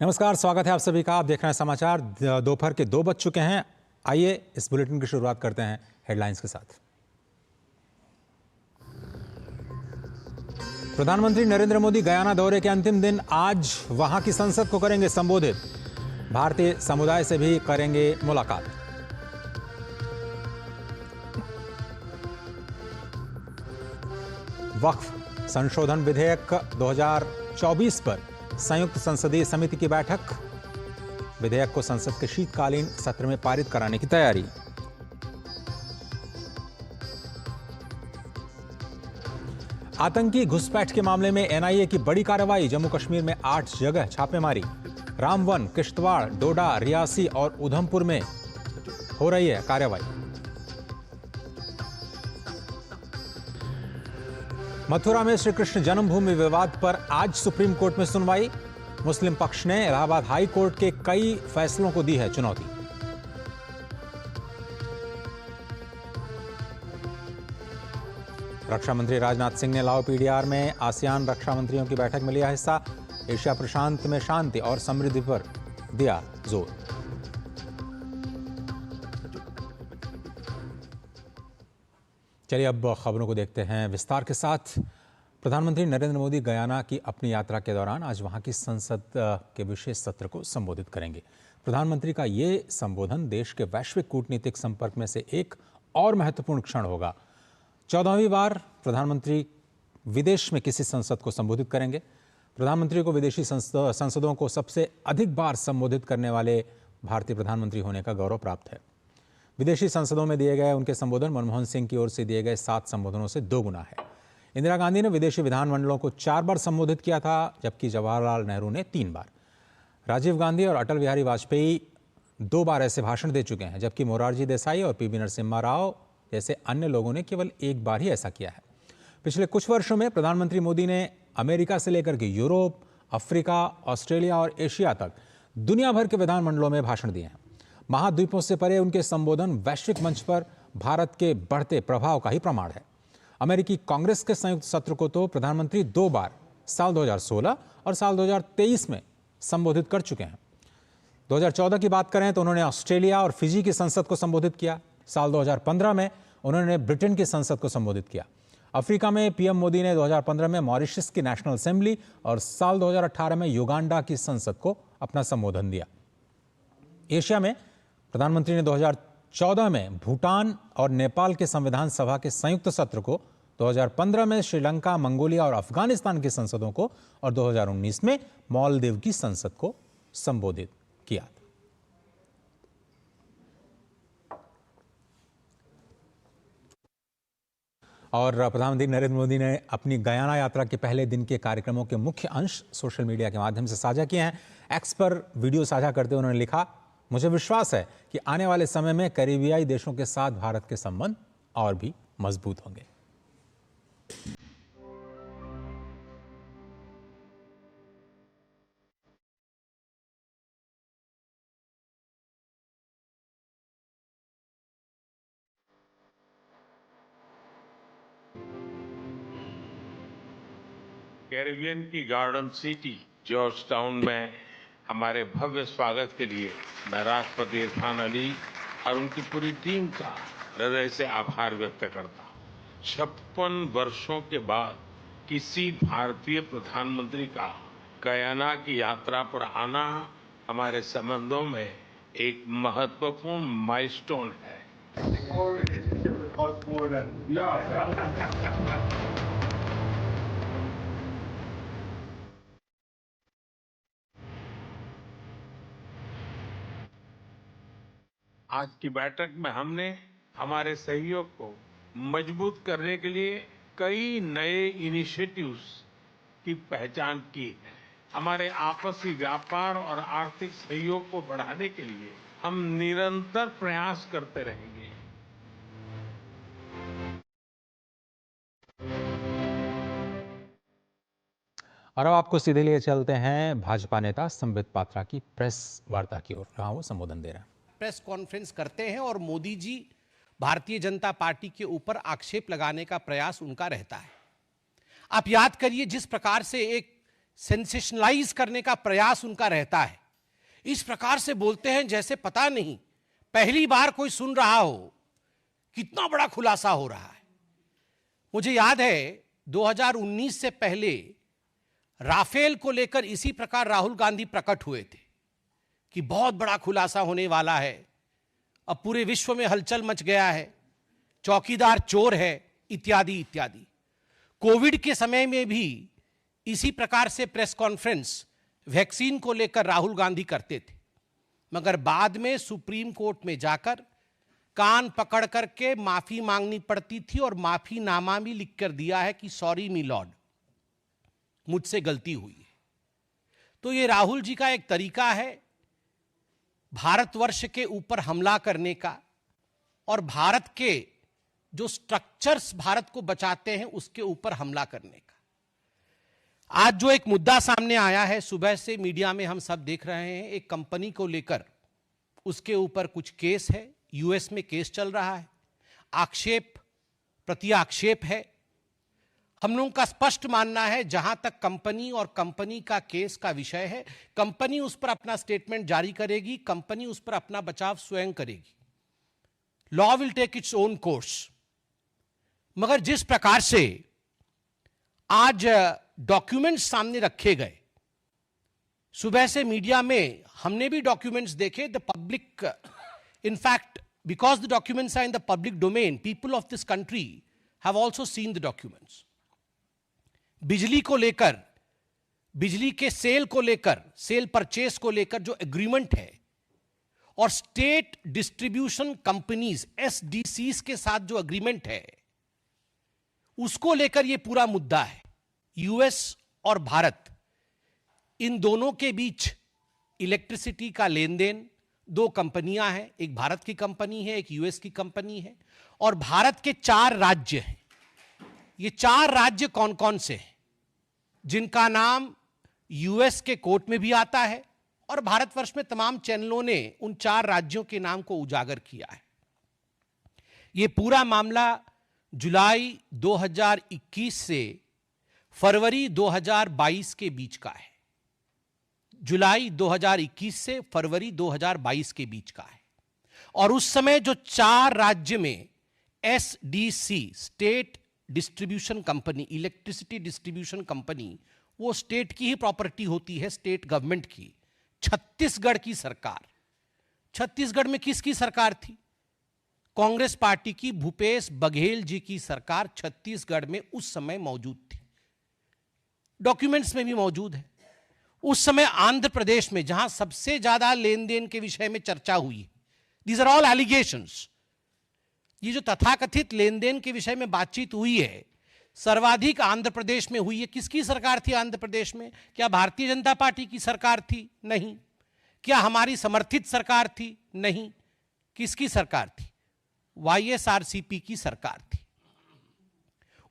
नमस्कार, स्वागत है आप सभी का। आप देख रहे हैं समाचार। दोपहर के 2 बज चुके हैं। आइए इस बुलेटिन की शुरुआत करते हैं हेडलाइंस के साथ। प्रधानमंत्री नरेंद्र मोदी गयाना दौरे के अंतिम दिन आज वहां की संसद को करेंगे संबोधित। भारतीय समुदाय से भी करेंगे मुलाकात। वक्फ संशोधन विधेयक 2024 पर संयुक्त संसदीय समिति की बैठक। विधेयक को संसद के शीतकालीन सत्र में पारित कराने की तैयारी। आतंकी घुसपैठ के मामले में एनआईए की बड़ी कार्रवाई। जम्मू कश्मीर में 8 जगह छापेमारी। रामवन, किश्तवाड़, डोडा, रियासी और उधमपुर में हो रही है कार्रवाई। मथुरा में श्री कृष्ण जन्मभूमि विवाद पर आज सुप्रीम कोर्ट में सुनवाई। मुस्लिम पक्ष ने इलाहाबाद हाई कोर्ट के कई फैसलों को दी है चुनौती। रक्षा मंत्री राजनाथ सिंह ने लाओ पीडीआर में आसियान रक्षा मंत्रियों की बैठक में लिया हिस्सा। एशिया प्रशांत में शांति और समृद्धि पर दिया जोर। चलिए अब खबरों को देखते हैं विस्तार के साथ। प्रधानमंत्री नरेंद्र मोदी गयाना की अपनी यात्रा के दौरान आज वहां की संसद के विशेष सत्र को संबोधित करेंगे। प्रधानमंत्री का ये संबोधन देश के वैश्विक कूटनीतिक संपर्क में से एक और महत्वपूर्ण क्षण होगा। 14वीं बार प्रधानमंत्री विदेश में किसी संसद को संबोधित करेंगे। प्रधानमंत्री को विदेशी संसदों को सबसे अधिक बार संबोधित करने वाले भारतीय प्रधानमंत्री होने का गौरव प्राप्त है। विदेशी संसदों में दिए गए उनके संबोधन मनमोहन सिंह की ओर से दिए गए 7 संबोधनों से 2 गुना है। इंदिरा गांधी ने विदेशी विधानमंडलों को 4 बार संबोधित किया था, जबकि जवाहरलाल नेहरू ने 3 बार। राजीव गांधी और अटल बिहारी वाजपेयी 2 बार ऐसे भाषण दे चुके हैं, जबकि मोरारजी देसाई और पीवी नरसिम्हा राव जैसे अन्य लोगों ने केवल 1 बार ही ऐसा किया है। पिछले कुछ वर्षों में प्रधानमंत्री मोदी ने अमेरिका से लेकर के यूरोप, अफ्रीका, ऑस्ट्रेलिया और एशिया तक दुनिया भर के विधानमंडलों में भाषण दिए हैं। महाद्वीपों से परे उनके संबोधन वैश्विक मंच पर भारत के बढ़ते प्रभाव का ही प्रमाण है। अमेरिकी कांग्रेस के संयुक्त सत्र को तो प्रधानमंत्री 2 बार साल 2016 और साल 2023 में संबोधित कर चुके हैं। 2014 की बात करें तो उन्होंने ऑस्ट्रेलिया और फिजी की संसद को संबोधित किया। साल 2015 में उन्होंने ब्रिटेन की संसद को संबोधित किया। अफ्रीका में पीएम मोदी ने 2015 में मॉरिशस की नेशनल असेंबली और साल 2018 में युगांडा की संसद को अपना संबोधन दिया। एशिया में प्रधानमंत्री ने 2014 में भूटान और नेपाल के संविधान सभा के संयुक्त सत्र को, 2015 में श्रीलंका, मंगोलिया और अफगानिस्तान की संसदों को और 2019 में मालदीव की संसद को संबोधित किया। और प्रधानमंत्री नरेंद्र मोदी ने अपनी गयाना यात्रा के पहले दिन के कार्यक्रमों के मुख्य अंश सोशल मीडिया के माध्यम से साझा किए हैं। एक्स पर वीडियो साझा करते हुए उन्होंने लिखा, मुझे विश्वास है कि आने वाले समय में कैरिबियाई देशों के साथ भारत के संबंध और भी मजबूत होंगे। कैरिबियन की गार्डन सिटी जॉर्ज टाउन में हमारे भव्य स्वागत के लिए मैं राष्ट्रपति इरफान अली और उनकी पूरी टीम का हृदय से आभार व्यक्त करता हूँ। 56 वर्षों के बाद किसी भारतीय प्रधानमंत्री का गयाना की यात्रा पर आना हमारे संबंधों में एक महत्वपूर्ण माइलस्टोन है। आज की बैठक में हमने हमारे सहयोग को मजबूत करने के लिए कई नए इनिशिएटिव्स की पहचान की है। हमारे आपसी व्यापार और आर्थिक सहयोग को बढ़ाने के लिए हम निरंतर प्रयास करते रहेंगे। और अब आपको सीधे लिए चलते हैं भाजपा नेता संबित पात्रा की प्रेस वार्ता की ओर, जहां वो संबोधन दे रहे हैं। प्रेस कॉन्फ्रेंस करते हैं और मोदी जी भारतीय जनता पार्टी के ऊपर आक्षेप लगाने का प्रयास उनका रहता है। आप याद करिए जिस प्रकार से एक सेंसेशनलाइज करने का प्रयास उनका रहता है। इस प्रकार से बोलते हैं जैसे पता नहीं पहली बार कोई सुन रहा हो, कितना बड़ा खुलासा हो रहा है। मुझे याद है 2019 से पहले राफेल को लेकर इसी प्रकार राहुल गांधी प्रकट हुए थे कि बहुत बड़ा खुलासा होने वाला है, अब पूरे विश्व में हलचल मच गया है, चौकीदार चोर है, इत्यादि इत्यादि। कोविड के समय में भी इसी प्रकार से प्रेस कॉन्फ्रेंस वैक्सीन को लेकर राहुल गांधी करते थे, मगर बाद में सुप्रीम कोर्ट में जाकर कान पकड़ करके माफी मांगनी पड़ती थी और माफीनामा भी लिख कर दिया है कि सॉरी मी लॉर्ड, मुझसे गलती हुई है। तो ये राहुल जी का एक तरीका है भारतवर्ष के ऊपर हमला करने का और भारत के जो स्ट्रक्चर्स भारत को बचाते हैं उसके ऊपर हमला करने का। आज जो एक मुद्दा सामने आया है, सुबह से मीडिया में हम सब देख रहे हैं, एक कंपनी को लेकर उसके ऊपर कुछ केस है, यूएस में केस चल रहा है, आक्षेप प्रति आक्षेप है। हम लोगों का स्पष्ट मानना है जहां तक कंपनी और कंपनी का केस का विषय है, कंपनी उस पर अपना स्टेटमेंट जारी करेगी, कंपनी उस पर अपना बचाव स्वयं करेगी। Law will take its own course. मगर जिस प्रकार से आज डॉक्यूमेंट्स सामने रखे गए, सुबह से मीडिया में हमने भी डॉक्यूमेंट्स देखे, the public, in fact because the documents are in the public domain, people of this country have also seen the documents. बिजली को लेकर, बिजली के सेल को लेकर, सेल परचेस को लेकर जो एग्रीमेंट है और स्टेट डिस्ट्रीब्यूशन कंपनीज एसडीसीज के साथ जो एग्रीमेंट है, उसको लेकर यह पूरा मुद्दा है। यूएस और भारत, इन दोनों के बीच इलेक्ट्रिसिटी का लेन देन, दो कंपनियां हैं, एक भारत की कंपनी है, एक यूएस की कंपनी है, और भारत के 4 राज्य हैं। ये 4 राज्य कौन कौन से हैं, जिनका नाम यूएस के कोर्ट में भी आता है और भारतवर्ष में तमाम चैनलों ने उन 4 राज्यों के नाम को उजागर किया है। यह पूरा मामला जुलाई 2021 से फरवरी 2022 के बीच का है। जुलाई 2021 से फरवरी 2022 के बीच का है। और उस समय जो 4 राज्य में SDC, state distribution company, electricity distribution company, वो स्टेट की ही प्रॉपर्टी होती है, स्टेट गवर्नमेंट की। छत्तीसगढ़ की सरकार, छत्तीसगढ़ में किसकी सरकार थी? कांग्रेस पार्टी की, भूपेश बघेल जी की सरकार छत्तीसगढ़ में उस समय मौजूद थी, डॉक्यूमेंट्स में भी मौजूद है। उस समय आंध्र प्रदेश में, जहां सबसे ज्यादा लेन देन के विषय में चर्चा हुई, दीज आर ऑल एलिगेशंस, ये जो तथाकथित लेन देन के विषय में बातचीत हुई है, सर्वाधिक आंध्र प्रदेश में हुई है। किसकी सरकार थी आंध्र प्रदेश में? क्या भारतीय जनता पार्टी की सरकार थी? नहीं। क्या हमारी समर्थित सरकार थी? नहीं। किसकी सरकार थी? वाईएसआरसीपी की सरकार थी।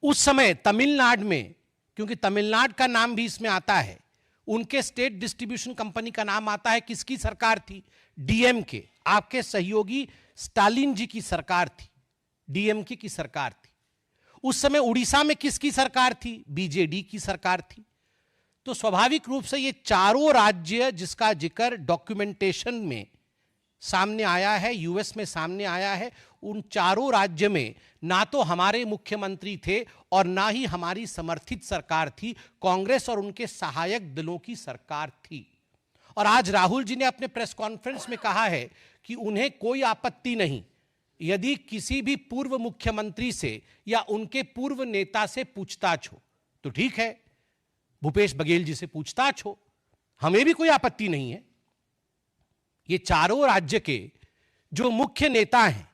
उस समय तमिलनाडु में, क्योंकि तमिलनाडु का नाम भी इसमें आता है, उनके स्टेट डिस्ट्रीब्यूशन कंपनी का नाम आता है। किसकी सरकार थी? डीएमके, आपके सहयोगी स्टालिन जी की सरकार थी, डीएमके की सरकार थी। उस समय उड़ीसा में किसकी सरकार थी? बीजेडी की सरकार थी। तो स्वाभाविक रूप से ये चारों राज्य जिसका जिक्र डॉक्यूमेंटेशन में सामने आया है, यूएस में सामने आया है, उन चारों राज्य में ना तो हमारे मुख्यमंत्री थे और ना ही हमारी समर्थित सरकार थी, कांग्रेस और उनके सहायक दलों की सरकार थी। और आज राहुल जी ने अपने प्रेस कॉन्फ्रेंस में कहा है कि उन्हें कोई आपत्ति नहीं यदि किसी भी पूर्व मुख्यमंत्री से या उनके पूर्व नेता से पूछताछ हो, तो ठीक है, भूपेश बघेल जी से पूछताछ हो, हमें भी कोई आपत्ति नहीं है। ये चारों राज्य के जो मुख्य नेता हैं,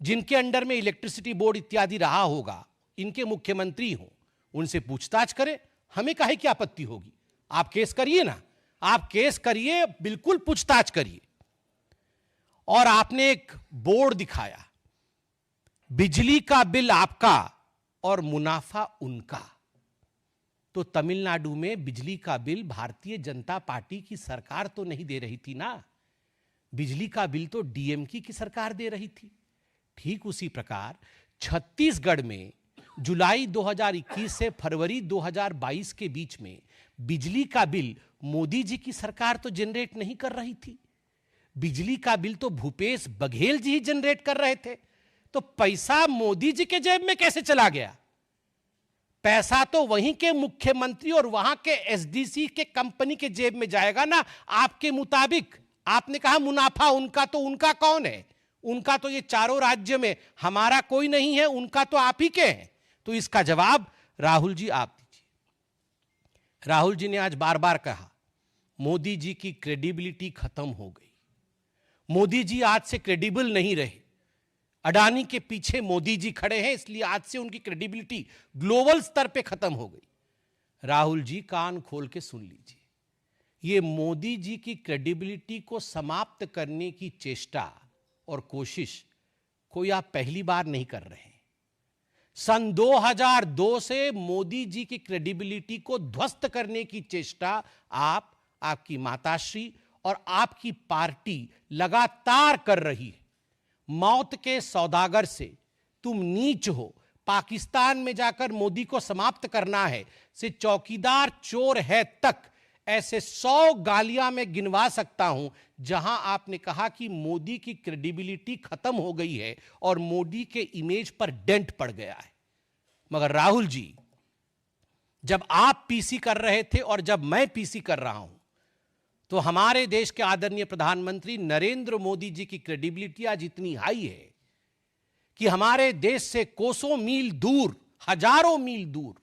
जिनके अंडर में इलेक्ट्रिसिटी बोर्ड इत्यादि रहा होगा, इनके मुख्यमंत्री हों, उनसे पूछताछ करें, हमें काहे की आपत्ति होगी? आप केस करिए ना, आप केस करिए, बिल्कुल पूछताछ करिए। और आपने एक बोर्ड दिखाया, बिजली का बिल आपका और मुनाफा उनका। तो तमिलनाडु में बिजली का बिल भारतीय जनता पार्टी की सरकार तो नहीं दे रही थी ना, बिजली का बिल तो डीएमके की सरकार दे रही थी। ठीक उसी प्रकार छत्तीसगढ़ में जुलाई 2021 से फरवरी 2022 के बीच में बिजली का बिल मोदी जी की सरकार तो जनरेट नहीं कर रही थी, बिजली का बिल तो भूपेश बघेल जी ही जनरेट कर रहे थे। तो पैसा मोदी जी के जेब में कैसे चला गया? पैसा तो वहीं के मुख्यमंत्री और वहां के एसडीसी के कंपनी के जेब में जाएगा ना आपके मुताबिक। आपने कहा मुनाफा उनका, तो उनका कौन है? उनका तो ये चारों राज्य में, हमारा कोई नहीं है, उनका तो आप ही के हैं। तो इसका जवाब राहुल जी आप दीजिए। राहुल जी ने आज बार बार कहा मोदी जी की क्रेडिबिलिटी खत्म हो गई, मोदी जी आज से क्रेडिबल नहीं रहे, अडानी के पीछे मोदी जी खड़े हैं इसलिए आज से उनकी क्रेडिबिलिटी ग्लोबल स्तर पे खत्म हो गई। राहुल जी कान खोल के सुन लीजिए, ये मोदी जी की क्रेडिबिलिटी को समाप्त करने की चेष्टा और कोशिश कोई आप पहली बार नहीं कर रहे हैं। सन 2002 से मोदी जी की क्रेडिबिलिटी को ध्वस्त करने की चेष्टा आप, आपकी माताश्री और आपकी पार्टी लगातार कर रही है। मौत के सौदागर से तुम नीच हो, पाकिस्तान में जाकर मोदी को समाप्त करना है, से चौकीदार चोर है तक, ऐसे 100 गालियां मैं गिनवा सकता हूं जहां आपने कहा कि मोदी की क्रेडिबिलिटी खत्म हो गई है और मोदी के इमेज पर डेंट पड़ गया है। मगर राहुल जी, जब आप पीसी कर रहे थे और जब मैं पीसी कर रहा हूं, तो हमारे देश के आदरणीय प्रधानमंत्री नरेंद्र मोदी जी की क्रेडिबिलिटी आज इतनी हाई है कि हमारे देश से कोसों मील दूर, हजारों मील दूर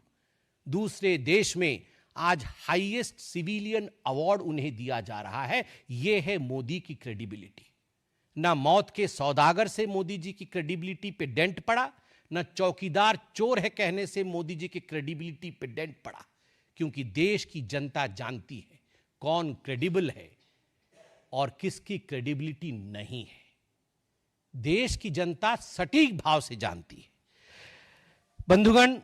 दूसरे देश में आज हाईएस्ट सिविलियन अवार्ड उन्हें दिया जा रहा है। यह है मोदी की क्रेडिबिलिटी। ना मौत के सौदागर से मोदी जी की क्रेडिबिलिटी पे डेंट पड़ा, ना चौकीदार चोर है कहने से मोदी जी की क्रेडिबिलिटी पे डेंट पड़ा, क्योंकि देश की जनता जानती है कौन क्रेडिबल है और किसकी क्रेडिबिलिटी नहीं है। देश की जनता सटीक भाव से जानती है। बंधुगण,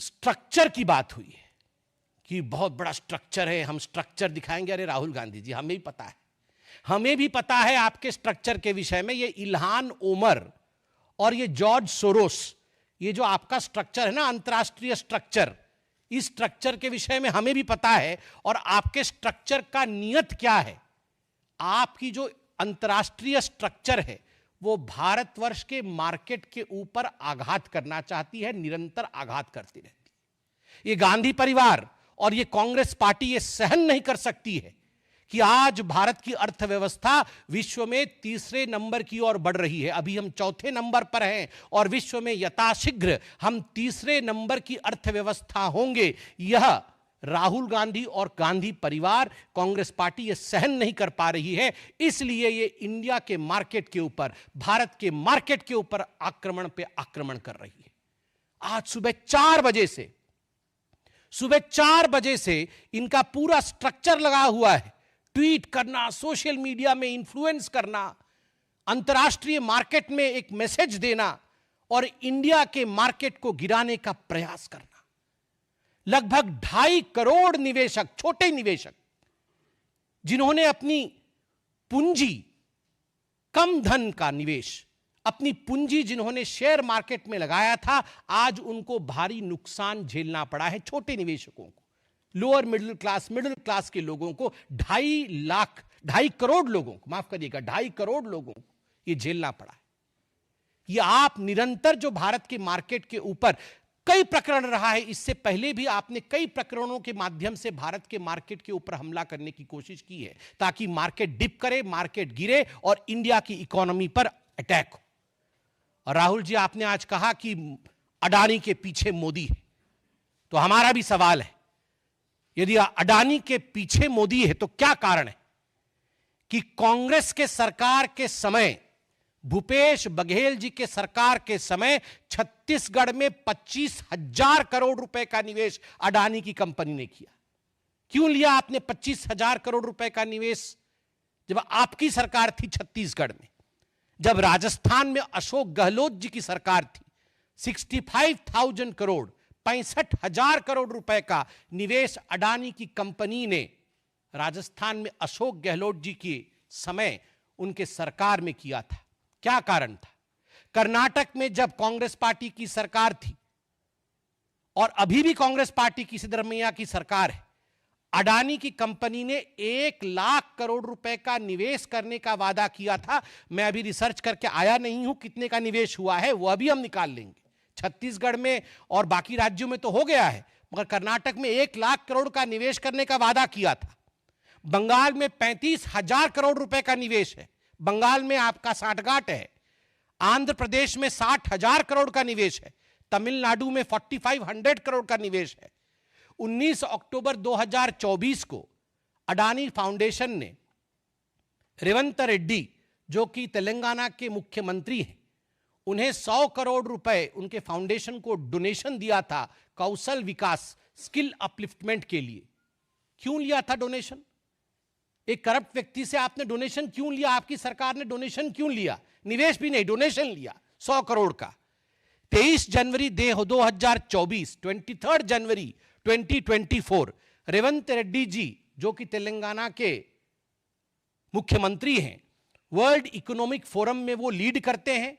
स्ट्रक्चर की बात हुई है कि बहुत बड़ा स्ट्रक्चर है, हम स्ट्रक्चर दिखाएंगे। अरे राहुल गांधी जी, हमें भी पता है, हमें भी पता है आपके स्ट्रक्चर के विषय में। ये इल्हान ओमर और ये जॉर्ज सोरोस, ये जो आपका स्ट्रक्चर है ना, अंतरराष्ट्रीय स्ट्रक्चर, इस स्ट्रक्चर के विषय में हमें भी पता है। और आपके स्ट्रक्चर का नियत क्या है? आपकी जो अंतरराष्ट्रीय स्ट्रक्चर है वो भारतवर्ष के मार्केट के ऊपर आघात करना चाहती है, निरंतर आघात करती रहती है। ये गांधी परिवार और ये कांग्रेस पार्टी ये सहन नहीं कर सकती है कि आज भारत की अर्थव्यवस्था विश्व में तीसरे नंबर की ओर बढ़ रही है। अभी हम चौथे नंबर पर हैं और विश्व में यथाशीघ्र हम तीसरे नंबर की अर्थव्यवस्था होंगे। यह राहुल गांधी और गांधी परिवार, कांग्रेस पार्टी ये सहन नहीं कर पा रही है, इसलिए ये इंडिया के मार्केट के ऊपर, भारत के मार्केट के ऊपर आक्रमण पे आक्रमण कर रही है। आज सुबह 4 बजे से इनका पूरा स्ट्रक्चर लगा हुआ है। ट्वीट करना, सोशल मीडिया में इन्फ्लुएंस करना, अंतर्राष्ट्रीय मार्केट में एक मैसेज देना और इंडिया के मार्केट को गिराने का प्रयास करना। लगभग 2.5 करोड़ निवेशक, छोटे निवेशक, जिन्होंने अपनी पूंजी, कम धन का निवेश, अपनी पूंजी जिन्होंने शेयर मार्केट में लगाया था, आज उनको भारी नुकसान झेलना पड़ा है। छोटे निवेशकों को, लोअर मिडिल क्लास के लोगों को, 2.5 करोड़ लोगों को, माफ करिएगा, 2.5 करोड़ लोगों को यह झेलना पड़ा है। यह आप निरंतर जो भारत के मार्केट के ऊपर कई प्रकरण रहा है, इससे पहले भी आपने कई प्रकरणों के माध्यम से भारत के मार्केट के ऊपर हमला करने की कोशिश की है, ताकि मार्केट डिप करे, मार्केट गिरे और इंडिया की इकोनॉमी पर अटैक हो। और राहुल जी, आपने आज कहा कि अडानी के पीछे मोदी है, तो हमारा भी सवाल है, यदि अडानी के पीछे मोदी है तो क्या कारण है कि कांग्रेस के सरकार के समय, भूपेश बघेल जी के सरकार के समय छत्तीसगढ़ में 25,000 करोड़ रुपए का निवेश अडानी की कंपनी ने किया? क्यों लिया आपने 25,000 करोड़ रुपए का निवेश जब आपकी सरकार थी छत्तीसगढ़ में? जब राजस्थान में अशोक गहलोत जी की सरकार थी, 65,000 करोड़, 65,000 करोड़ रुपए का निवेश अडानी की कंपनी ने राजस्थान में अशोक गहलोत जी के समय उनके सरकार में किया था। क्या कारण था? कर्नाटक में जब कांग्रेस पार्टी की सरकार थी और अभी भी कांग्रेस पार्टी की सिद्धरमैया की सरकार है। अडानी की कंपनी ने 1 लाख करोड़ रुपए का निवेश करने का वादा किया था। मैं अभी रिसर्च करके आया नहीं हूं कितने का निवेश हुआ है, वह भी हम निकाल लेंगे। छत्तीसगढ़ में और बाकी राज्यों में तो हो गया है, मगर कर्नाटक में 1 लाख करोड़ का निवेश करने का वादा किया था। बंगाल में 35,000 करोड़ रुपए का निवेश है, बंगाल में आपका साठगांठ है। आंध्र प्रदेश में 60,000 करोड़ का निवेश है, तमिलनाडु में 4500 करोड़ का निवेश है। 19 अक्टूबर 2024 को अडानी फाउंडेशन ने रेवंत रेड्डी, जो कि तेलंगाना के मुख्यमंत्री हैं, उन्हें 100 करोड़ रुपए उनके फाउंडेशन को डोनेशन दिया था कौशल विकास, स्किल अपलिफ्टमेंट के लिए। क्यों लिया था डोनेशन? एक करप्ट व्यक्ति से आपने डोनेशन क्यों लिया? आपकी सरकार ने डोनेशन क्यों लिया? निवेश भी नहीं, डोनेशन लिया 100 करोड़ का। 23 जनवरी 2024, 23 जनवरी 2024, रेवंत रेड्डी जी, जो कि तेलंगाना के मुख्यमंत्री हैं, वर्ल्ड इकोनॉमिक फोरम में वो लीड करते हैं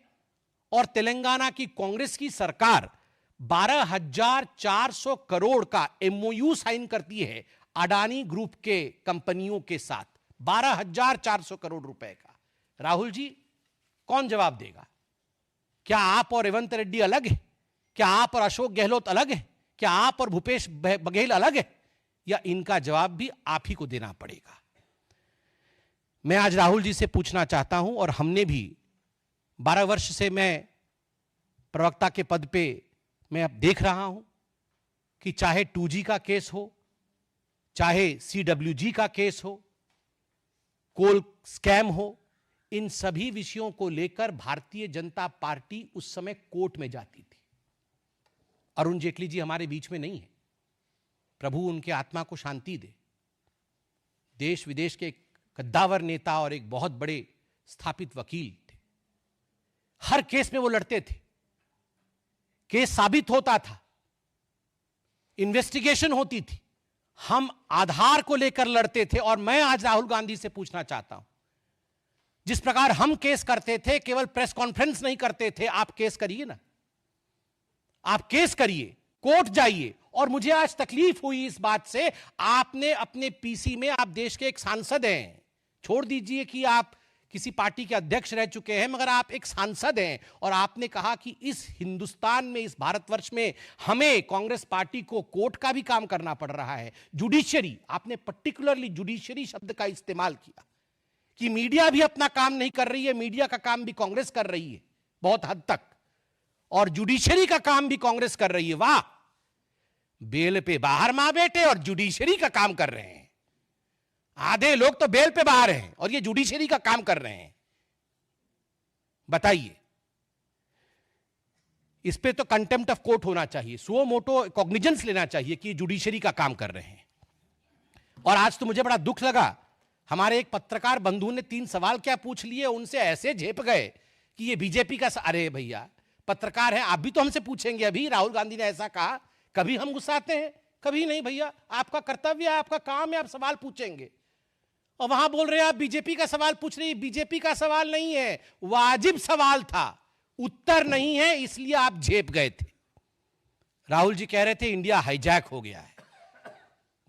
और तेलंगाना की कांग्रेस की सरकार 12,400 करोड़ का एमओयू साइन करती है अडानी ग्रुप के कंपनियों के साथ। 12,400 करोड़ रुपए का। राहुल जी, कौन जवाब देगा? क्या आप और रेवंत रेड्डी अलग है? क्या आप और अशोक गहलोत अलग है? क्या आप और भूपेश बघेल अलग है? या इनका जवाब भी आप ही को देना पड़ेगा? मैं आज राहुल जी से पूछना चाहता हूं, और हमने भी 12 वर्ष से मैं प्रवक्ता के पद पे मैं अब देख रहा हूं कि चाहे 2G का केस हो, चाहे CWG का केस हो, कोल स्कैम हो, इन सभी विषयों को लेकर भारतीय जनता पार्टी उस समय कोर्ट में जाती थी। अरुण जेटली जी हमारे बीच में नहीं है, प्रभु उनके आत्मा को शांति दे। देश विदेश के एक कद्दावर नेता और एक बहुत बड़े स्थापित वकील थे। हर केस में वो लड़ते थे, केस साबित होता था, इन्वेस्टिगेशन होती थी, हम आधार को लेकर लड़ते थे। और मैं आज राहुल गांधी से पूछना चाहता हूं, जिस प्रकार हम केस करते थे, केवल प्रेस कॉन्फ्रेंस नहीं करते थे, आप केस करिए ना, आप केस करिए, कोर्ट जाइए। और मुझे आज तकलीफ हुई इस बात से, आपने अपने पीसी में, आप देश के एक सांसद हैं, छोड़ दीजिए कि आप किसी पार्टी के अध्यक्ष रह चुके हैं, मगर आप एक सांसद हैं, और आपने कहा कि इस हिंदुस्तान में, इस भारतवर्ष में हमें कांग्रेस पार्टी को कोर्ट का भी काम करना पड़ रहा है, जुडिशरी। आपने पर्टिकुलरली जुडिशरी शब्द का इस्तेमाल किया कि मीडिया भी अपना काम नहीं कर रही है, मीडिया का काम भी कांग्रेस कर रही है बहुत हद तक, और जुडिशरी का काम भी कांग्रेस कर रही है। वाह, बेल पे बाहर मां बेटे और जुडिशरी का काम कर रहे हैं। आधे लोग तो बेल पे बाहर हैं और ये जुडिशरी का काम कर रहे हैं। बताइए, इस पे तो कंटेम्प्ट ऑफ कोर्ट होना चाहिए, सुओ मोटो कॉग्निजेंस लेना चाहिए कि जुडिशरी का काम कर रहे हैं। और आज तो मुझे बड़ा दुख लगा, हमारे एक पत्रकार बंधु ने 3 सवाल क्या पूछ लिए, उनसे ऐसे झेप गए कि ये बीजेपी का। अरे भैया, पत्रकार हैं, आप भी तो हमसे पूछेंगे। अभी राहुल गांधी ने ऐसा कहा, कभी हम गुस्साते हैं? कभी नहीं भैया, आपका कर्तव्य है, आपका काम है, आप सवाल पूछेंगे। और वहां बोल रहे हैं आप बीजेपी का सवाल पूछ रही है। बीजेपी का सवाल नहीं है, वाजिब सवाल था, उत्तर नहीं है, इसलिए आप झेप गए थे। राहुल जी कह रहे थे इंडिया हाईजैक हो गया है।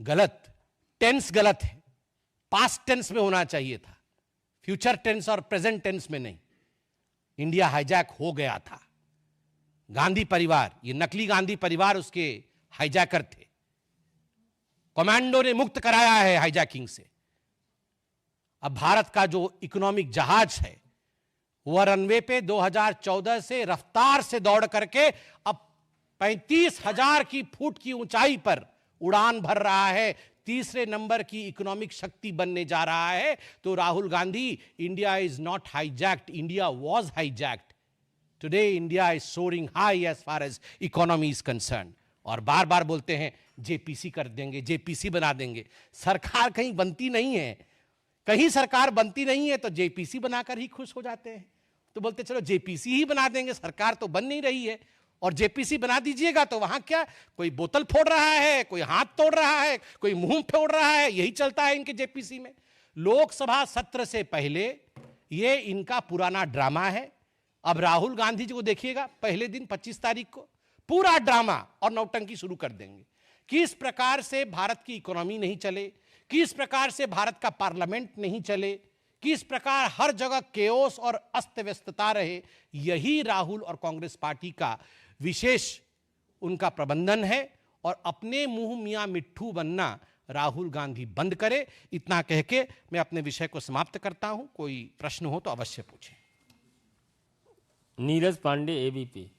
गलत, टेंस गलत है, पास्ट टेंस में होना चाहिए था, फ्यूचर टेंस और प्रेजेंट टेंस में नहीं। इंडिया हाईजैक हो गया था। गांधी परिवार, ये नकली गांधी परिवार उसके हाईजैकर थे। कमांडो ने मुक्त कराया है हाईजैकिंग से। अब भारत का जो इकोनॉमिक जहाज है वह रनवे पे 2014 से रफ्तार से दौड़ करके अब 35,000 की फुट की ऊंचाई पर उड़ान भर रहा है, 3रे नंबर की इकोनॉमिक शक्ति बनने जा रहा है। तो Rahul Gandhi, India is not hijacked, India was hijacked. Today India is soaring high as far as economy is concern. और बार बार बोलते हैं जेपीसी कर देंगे, जेपीसी बना देंगे। सरकार कहीं बनती नहीं है, कहीं सरकार बनती नहीं है तो जेपीसी बनाकर ही खुश हो जाते हैं। तो बोलते चलो जेपीसी ही बना देंगे, सरकार तो बन नहीं रही है। और जेपीसी बना दीजिएगा तो वहां क्या, कोई बोतल फोड़ रहा है, कोई हाथ तोड़ रहा है, कोई मुंह फोड़ रहा है, यही चलता है इनके जेपीसी में। लोकसभा सत्र से पहले ये इनका पुराना ड्रामा है। अब राहुल गांधी जी को देखिएगा, पहले दिन 25 तारीख को पूरा ड्रामा और नौटंकी शुरू कर देंगे। किस प्रकार से भारत की इकोनॉमी नहीं चले, किस प्रकार से भारत का पार्लियामेंट नहीं चले, किस प्रकार हर जगह केओस और अस्त व्यस्तता रहे, यही राहुल और कांग्रेस पार्टी का विशेष उनका प्रबंधन है। और अपने मुंह मियां मिट्ठू बनना राहुल गांधी बंद करे। इतना कह के मैं अपने विषय को समाप्त करता हूं। कोई प्रश्न हो तो अवश्य पूछें। नीरज पांडे, एबीपी।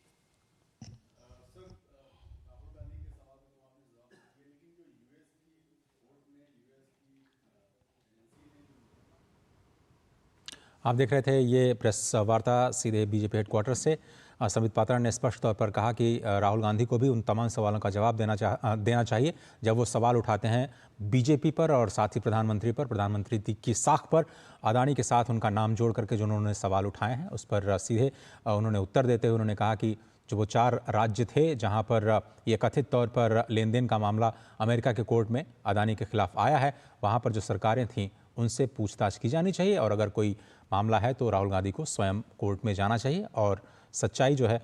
आप देख रहे थे ये प्रेस वार्ता सीधे बीजेपी हेडक्वार्टर से। संबित पात्रा ने स्पष्ट तौर पर कहा कि राहुल गांधी को भी उन तमाम सवालों का जवाब देना चाहिए जब वो सवाल उठाते हैं बीजेपी पर और साथ ही प्रधानमंत्री पर, प्रधानमंत्री की साख पर। अदानी के साथ उनका नाम जोड़ करके जो उन्होंने सवाल उठाए हैं उस पर सीधे उन्होंने उत्तर देते हुए उन्होंने कहा कि जो वो 4 राज्य थे जहां पर ये कथित तौर पर लेन देन का मामला अमेरिका के कोर्ट में अदानी के खिलाफ आया है, वहां पर जो सरकारें थीं उनसे पूछताछ की जानी चाहिए और अगर कोई मामला है तो राहुल गांधी को स्वयं कोर्ट में जाना चाहिए और सच्चाई जो है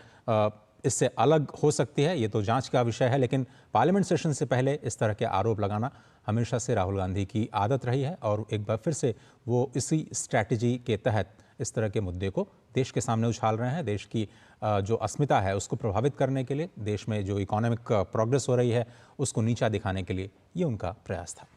इससे अलग हो सकती है, ये तो जांच का विषय है। लेकिन पार्लियामेंट सेशन से पहले इस तरह के आरोप लगाना हमेशा से राहुल गांधी की आदत रही है और एक बार फिर से वो इसी स्ट्रैटेजी के तहत इस तरह के मुद्दे को देश के सामने उछाल रहे हैं। देश की जो अस्मिता है उसको प्रभावित करने के लिए, देश में जो इकोनॉमिक प्रोग्रेस हो रही है उसको नीचा दिखाने के लिए ये उनका प्रयास था।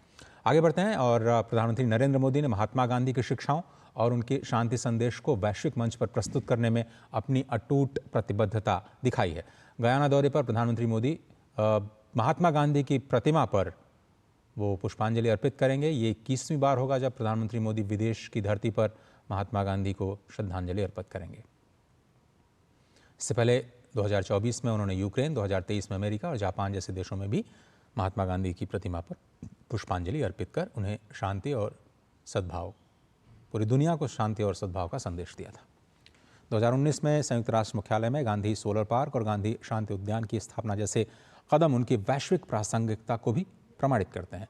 आगे बढ़ते हैं और प्रधानमंत्री नरेंद्र मोदी ने महात्मा गांधी की शिक्षाओं और उनके शांति संदेश को वैश्विक मंच पर प्रस्तुत करने में अपनी अटूट प्रतिबद्धता दिखाई है। गयाना दौरे पर प्रधानमंत्री मोदी महात्मा गांधी की प्रतिमा पर वो पुष्पांजलि अर्पित करेंगे। ये 21वीं बार होगा जब प्रधानमंत्री मोदी विदेश की धरती पर महात्मा गांधी को श्रद्धांजलि अर्पित करेंगे। इससे पहले 2024 में उन्होंने यूक्रेन, 2023 में अमेरिका और जापान जैसे देशों में भी महात्मा गांधी की प्रतिमा पर पुष्पांजलि अर्पित कर उन्हें शांति और सद्भाव, पूरी दुनिया को शांति और सद्भाव का संदेश दिया था। 2019 में संयुक्त राष्ट्र मुख्यालय में गांधी सोलर पार्क और गांधी शांति उद्यान की स्थापना जैसे कदम उनकी वैश्विक प्रासंगिकता को भी प्रमाणित करते हैं।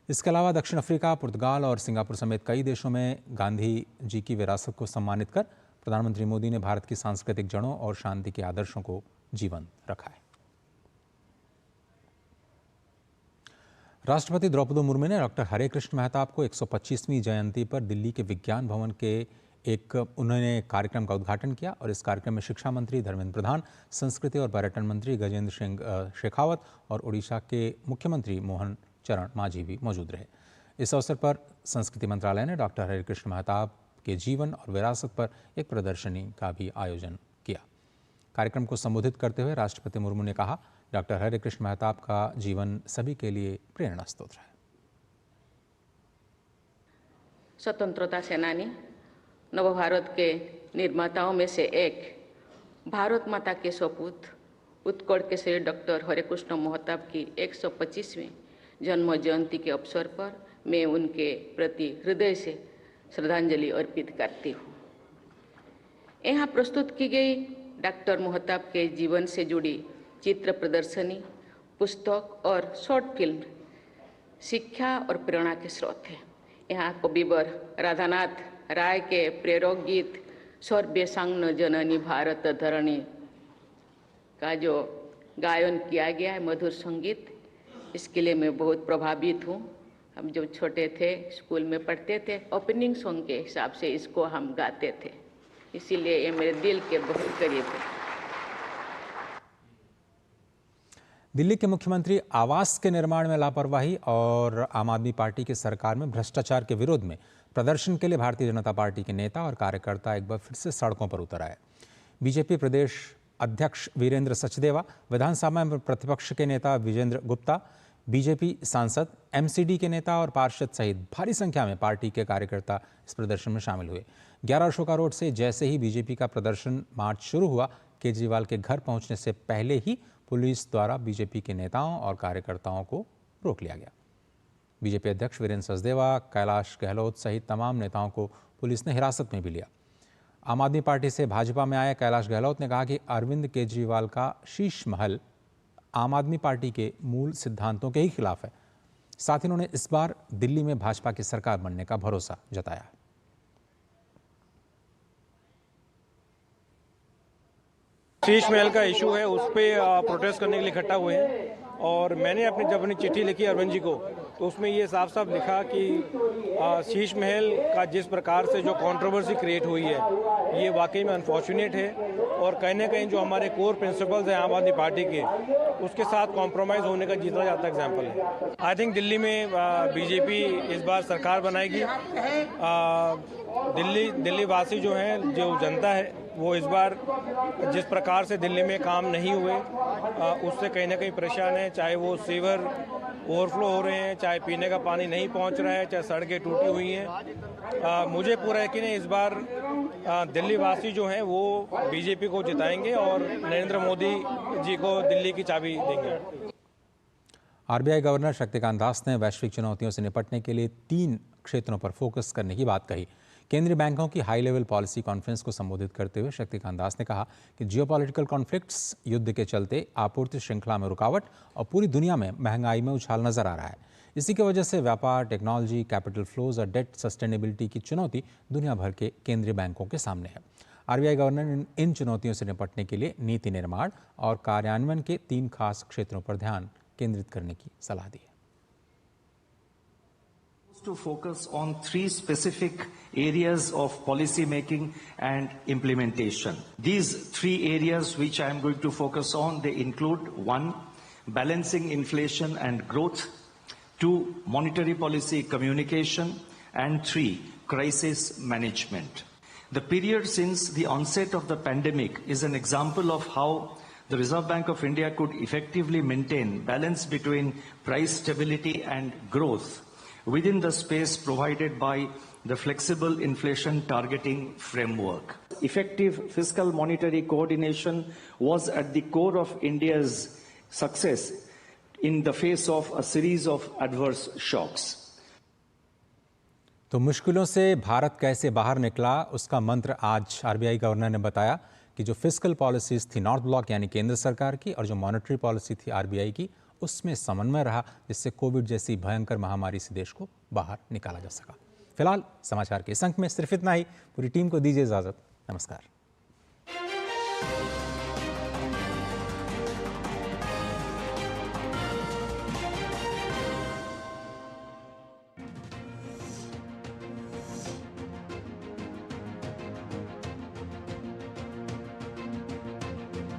इसके अलावा दक्षिण अफ्रीका, पुर्तगाल और सिंगापुर समेत कई देशों में गांधी जी की विरासत को सम्मानित कर प्रधानमंत्री मोदी ने भारत की सांस्कृतिक जड़ों और शांति के आदर्शों को जीवंत रखा है। राष्ट्रपति द्रौपदी मुर्मू ने डॉक्टर हरे कृष्ण मेहताब को 125वीं जयंती पर दिल्ली के विज्ञान भवन के उन्होंने कार्यक्रम का उद्घाटन किया और इस कार्यक्रम में शिक्षा मंत्री धर्मेंद्र प्रधान, संस्कृति और पर्यटन मंत्री गजेंद्र सिंह शेखावत और ओडिशा के मुख्यमंत्री मोहन चरण मांझी भी मौजूद रहे। इस अवसर पर संस्कृति मंत्रालय ने डॉक्टर हरे कृष्ण मेहताब के जीवन और विरासत पर एक प्रदर्शनी का भी आयोजन किया। कार्यक्रम को संबोधित करते हुए राष्ट्रपति मुर्मू ने कहा, डॉक्टर हरे कृष्ण मेहताब का जीवन सभी के लिए प्रेरणा स्रोत है। स्वतंत्रता सेनानी, नवभारत के निर्माताओं में से एक, भारत माता के सपूत, उत्कल केसरी डॉक्टर हरे कृष्ण मेहताब की 125वीं जन्म जयंती के अवसर पर मैं उनके प्रति हृदय से श्रद्धांजलि अर्पित करती हूँ। यहाँ प्रस्तुत की गई डॉक्टर मेहताब के जीवन से जुड़ी चित्र प्रदर्शनी, पुस्तक और शॉर्ट फिल्म शिक्षा और प्रेरणा के स्रोत है। यहाँ कविवर राधानाथ राय के प्रेरक गीत सर्वे सांग जननी भारत धरणी का जो गायन किया गया है, मधुर संगीत, इसके लिए मैं बहुत प्रभावित हूँ। हम जब छोटे थे, स्कूल में पढ़ते थे, ओपनिंग सॉन्ग के हिसाब से इसको हम गाते थे, इसीलिए ये मेरे दिल के बहुत करीब है। दिल्ली के मुख्यमंत्री आवास के निर्माण में लापरवाही और आम आदमी पार्टी की सरकार में भ्रष्टाचार के विरोध में प्रदर्शन के लिए भारतीय जनता पार्टी के नेता और कार्यकर्ता एक बार फिर से सड़कों पर उतर आए। बीजेपी प्रदेश अध्यक्ष वीरेंद्र सचदेवा, विधानसभा में प्रतिपक्ष के नेता विजेंद्र गुप्ता, बीजेपी सांसद, एमसीडी के नेता और पार्षद सहित भारी संख्या में पार्टी के कार्यकर्ता इस प्रदर्शन में शामिल हुए। 11 अशोका रोड से जैसे ही बीजेपी का प्रदर्शन मार्च शुरू हुआ, केजरीवाल के घर पहुंचने से पहले ही पुलिस द्वारा बीजेपी के नेताओं और कार्यकर्ताओं को रोक लिया गया। बीजेपी अध्यक्ष वीरेंद्र सचदेवा, कैलाश गहलोत सहित तमाम नेताओं को पुलिस ने हिरासत में भी लिया। आम आदमी पार्टी से भाजपा में आए कैलाश गहलोत ने कहा कि अरविंद केजरीवाल का शीश महल आम आदमी पार्टी के मूल सिद्धांतों के ही खिलाफ है। साथ ही उन्होंने इस बार दिल्ली में भाजपा की सरकार बनने का भरोसा जताया। शीश महल का इशू है, उस पर प्रोटेस्ट करने के लिए इकट्ठा हुए हैं। और मैंने जब अपनी चिट्ठी लिखी अरविंद जी को, तो उसमें ये साफ साफ लिखा कि शीश महल का जिस प्रकार से जो कंट्रोवर्सी क्रिएट हुई है, ये वाकई में अनफॉर्चुनेट है। और कहीं ना कहीं जो हमारे कोर प्रिंसिपल्स हैं आम आदमी पार्टी के, उसके साथ कॉम्प्रोमाइज़ होने का जितना जाता एग्जाम्पल है। आई थिंक दिल्ली में बीजेपी इस बार सरकार बनाएगी। दिल्ली वासी जो हैं, जो जनता है, वो इस बार जिस प्रकार से दिल्ली में काम नहीं हुए, उससे कहीं ना कहीं परेशान है। चाहे वो सीवर ओवरफ्लो हो रहे हैं, चाहे पीने का पानी नहीं पहुंच रहा है, चाहे सड़कें टूटी हुई हैं। मुझे पूरा यकीन है इस बार दिल्ली वासी जो हैं वो बीजेपी को जिताएंगे और नरेंद्र मोदी जी को दिल्ली की चाबी देंगे। आरबीआई गवर्नर शक्तिकांत दास ने वैश्विक चुनौतियों से निपटने के लिए 3 क्षेत्रों पर फोकस करने की बात कही। केंद्रीय बैंकों की हाई लेवल पॉलिसी कॉन्फ्रेंस को संबोधित करते हुए शक्तिकांत दास ने कहा कि जियोपॉलिटिकल कॉन्फ्लिक्ट्स, युद्ध के चलते आपूर्ति श्रृंखला में रुकावट और पूरी दुनिया में महंगाई में उछाल नजर आ रहा है। इसी की वजह से व्यापार, टेक्नोलॉजी, कैपिटल फ्लोज और डेट सस्टेनेबिलिटी की चुनौती दुनिया भर के केंद्रीय बैंकों के सामने है। आरबीआई गवर्नर ने इन चुनौतियों से निपटने के लिए नीति निर्माण और कार्यान्वयन के 3 खास क्षेत्रों पर ध्यान केंद्रित करने की सलाह दी है। To focus on 3 specific areas of policy making and implementation. These 3 areas which I am going to focus on, they include 1, balancing inflation and growth, 2, monetary policy communication, and 3, crisis management. The period since the onset of the pandemic is an example of how the Reserve Bank of India could effectively maintain balance between price stability and growth within the space provided by the flexible inflation targeting framework. Effective fiscal monetary coordination was at the core of India's success in the face of a series of adverse shocks. तो मुश्किलों से भारत कैसे बाहर निकला, उसका मंत्र आज RBI governor ने बताया कि जो फिस्कल पॉलिसीज थी नॉर्थ ब्लॉक यानी केंद्र सरकार की, और जो मॉनेटरी पॉलिसी थी आरबीआई की, उसमें समन्वय रहा, जिससे कोविड जैसी भयंकर महामारी से देश को बाहर निकाला जा सका। फिलहाल समाचार के इस अंक में सिर्फ इतना ही। पूरी टीम को दीजिए इजाजत। नमस्कार।